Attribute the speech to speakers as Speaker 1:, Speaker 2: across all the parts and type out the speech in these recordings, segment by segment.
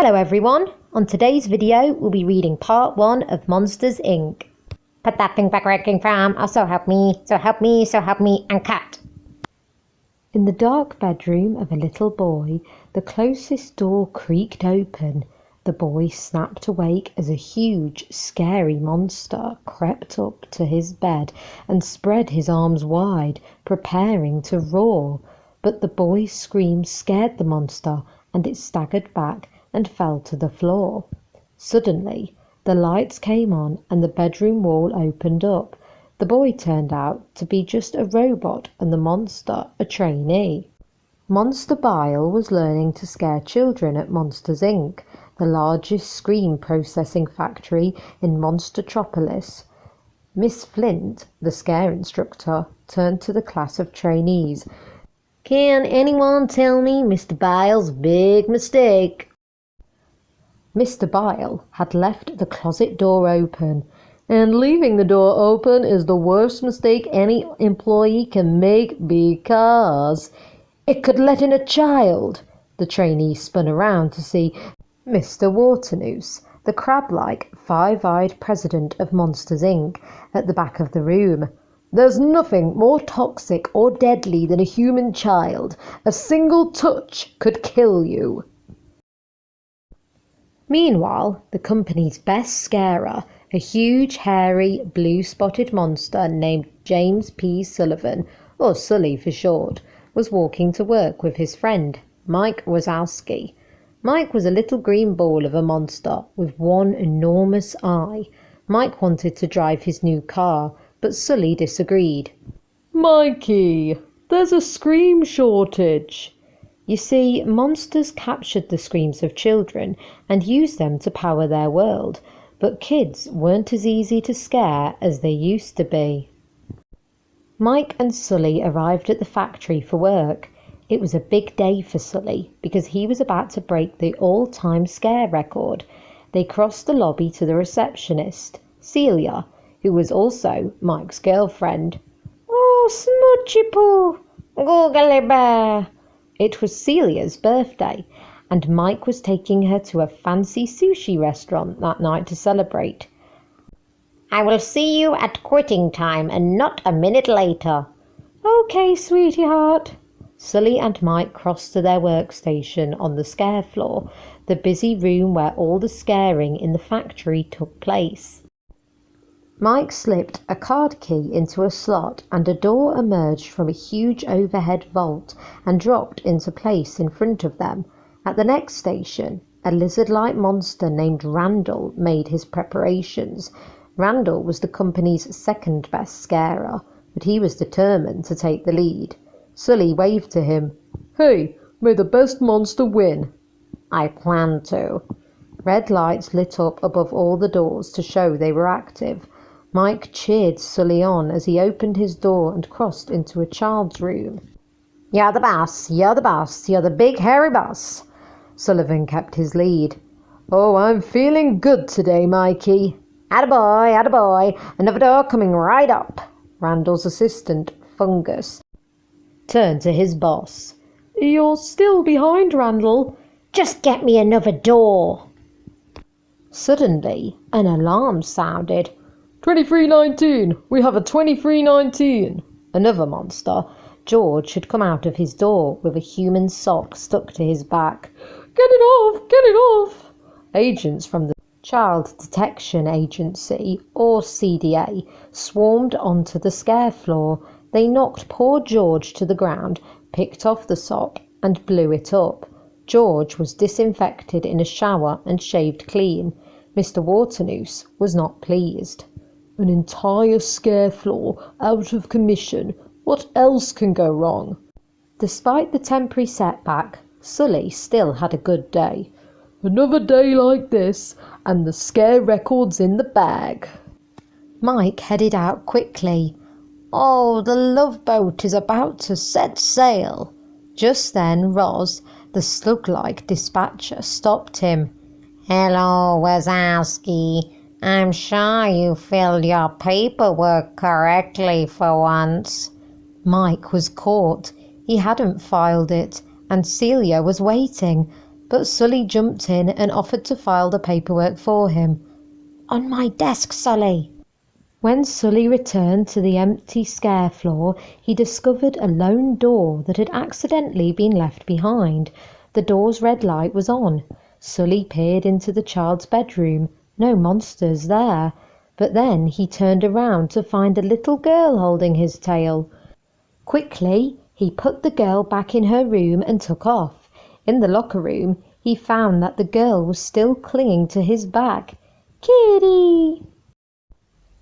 Speaker 1: Hello everyone, on today's video we'll be reading part 1 of Monsters Inc. Put that thing back where it came from, oh so help me, so help me, so help me, and cut! In the dark bedroom of a little boy, the closest door creaked open. The boy snapped awake as a huge, scary monster crept up to his bed and spread his arms wide, preparing to roar. But the boy's scream scared the monster, and it staggered back and fell to the floor. Suddenly, the lights came on and the bedroom wall opened up. The boy turned out to be just a robot and the monster a trainee. Monster Bile was learning to scare children at Monsters Inc., the largest scream processing factory in Monstertropolis. Miss Flint, the scare instructor, turned to the class of trainees. "Can anyone tell me Mr. Bile's big mistake?" Mr. Bile had left the closet door open, and leaving the door open is the worst mistake any employee can make because it could let in a child. The trainee spun around to see Mr. Waternoose, the crab-like, five-eyed president of Monsters Inc., at the back of the room. "There's nothing more toxic or deadly than a human child. A single touch could kill you." Meanwhile, the company's best scarer, a huge, hairy, blue-spotted monster named James P. Sullivan, or Sully for short, was walking to work with his friend, Mike Wazowski. Mike was a little green ball of a monster with one enormous eye. Mike wanted to drive his new car, but Sully disagreed. "Mikey, there's a scream shortage." You see, monsters captured the screams of children and used them to power their world, but kids weren't as easy to scare as they used to be. Mike and Sully arrived at the factory for work. It was a big day for Sully because he was about to break the all-time scare record. They crossed the lobby to the receptionist, Celia, who was also Mike's girlfriend. "Oh, Smudgy Poo, Googly Bear." It was Celia's birthday, and Mike was taking her to a fancy sushi restaurant that night to celebrate. "I will see you at quitting time and not a minute later." "Okay, sweetheart." Sully and Mike crossed to their workstation on the scare floor, the busy room where all the scaring in the factory took place. Mike slipped a card key into a slot and a door emerged from a huge overhead vault and dropped into place in front of them. At the next station, a lizard-like monster named Randall made his preparations. Randall was the company's second best scarer, but he was determined to take the lead. Sully waved to him. "Hey, may the best monster win." "I plan to." Red lights lit up above all the doors to show they were active. Mike cheered Sully on as he opened his door and crossed into a child's room. "You're the boss, you're the boss, you're the big hairy boss." Sullivan kept his lead. "Oh, I'm feeling good today, Mikey." "Attaboy, attaboy, another door coming right up." Randall's assistant, Fungus, turned to his boss. "You're still behind, Randall." "Just get me another door." Suddenly, an alarm sounded. 2319, we have a 2319. Another monster, George, had come out of his door with a human sock stuck to his back. "Get it off, get it off." Agents from the Child Detection Agency, or CDA, swarmed onto the scare floor. They knocked poor George to the ground, picked off the sock, and blew it up. George was disinfected in a shower and shaved clean. Mr. Waternoose was not pleased. "An entire scare floor out of commission. What else can go wrong?" Despite the temporary setback, Sully still had a good day. "Another day like this, and the scare record's in the bag." Mike headed out quickly. "Oh, the Love Boat is about to set sail." Just then Roz, the slug-like dispatcher, stopped him. "Hello, Wazowski. I'm sure you filled your paperwork correctly for once." Mike was caught. He hadn't filed it, and Celia was waiting. but Sully jumped in and offered to file the paperwork for him.
Speaker 2: "On my desk, Sully."
Speaker 1: When Sully returned to the empty scare floor, he discovered a lone door that had accidentally been left behind. The door's red light was on. Sully peered into the child's bedroom. No monsters there. But then he turned around to find a little girl holding his tail. Quickly, he put the girl back in her room and took off. In the locker room, he found that the girl was still clinging to his back. "Kitty!"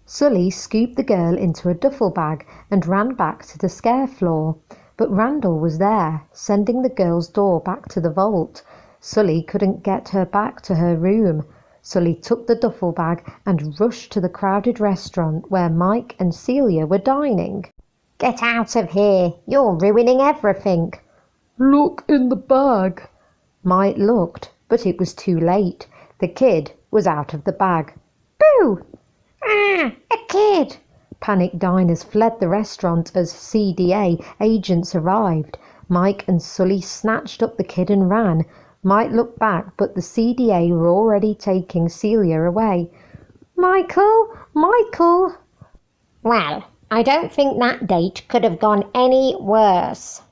Speaker 1: Sully scooped the girl into a duffel bag and ran back to the scare floor. But Randall was there, sending the girl's door back to the vault. Sully couldn't get her back to her room. Sully took the duffel bag and rushed to the crowded restaurant where Mike and Celia were dining.
Speaker 2: "Get out of here! You're ruining everything!"
Speaker 1: "Look in the bag." Mike looked, but it was too late. The kid was out of the bag.
Speaker 2: "Boo! Ah, a kid!"
Speaker 1: Panicked diners fled the restaurant as CDA agents arrived. Mike and Sully snatched up the kid and ran. Mike looked back, but the CDA were already taking Celia away. "Michael! Michael!"
Speaker 2: "Well, I don't think that date could have gone any worse."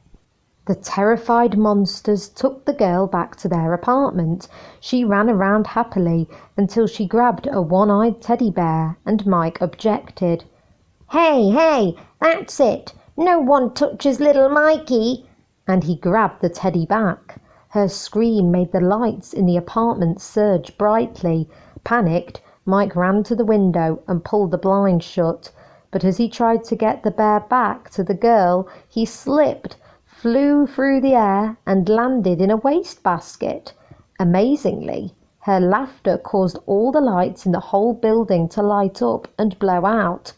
Speaker 1: The terrified monsters took the girl back to their apartment. She ran around happily until she grabbed a one-eyed teddy bear, and Mike objected.
Speaker 2: Hey, that's it. No one touches little Mikey."
Speaker 1: And he grabbed the teddy back. Her scream made the lights in the apartment surge brightly. Panicked, Mike ran to the window and pulled the blinds shut. But as he tried to get the bear back to the girl, he slipped, flew through the air and landed in a wastebasket. Amazingly, her laughter caused all the lights in the whole building to light up and blow out.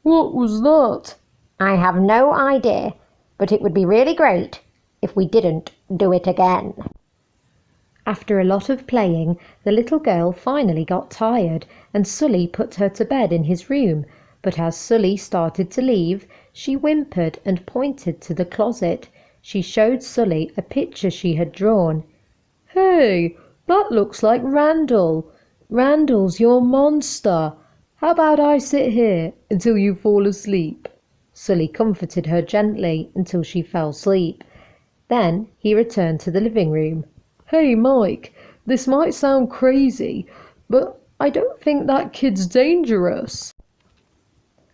Speaker 1: "What was that?"
Speaker 2: "I have no idea, but it would be really great if we didn't do it again."
Speaker 1: After a lot of playing, the little girl finally got tired, and Sully put her to bed in his room. But as Sully started to leave, she whimpered and pointed to the closet. She showed Sully a picture she had drawn. "Hey, that looks like Randall. Randall's your monster. How about I sit here until you fall asleep?" Sully comforted her gently until she fell asleep. Then he returned to the living room. "Hey, Mike, this might sound crazy, but I don't think that kid's dangerous."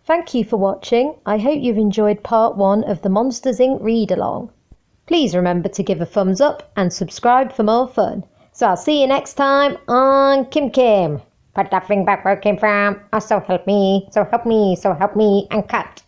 Speaker 1: Thank you for watching. I hope you've enjoyed part 1 of the Monsters Inc. read-along. Please remember to give a thumbs up and subscribe for more fun. So I'll see you next time on Kim Kim.
Speaker 2: Put that thing back where it came from. Oh, so help me, so help me, so help me, and cut.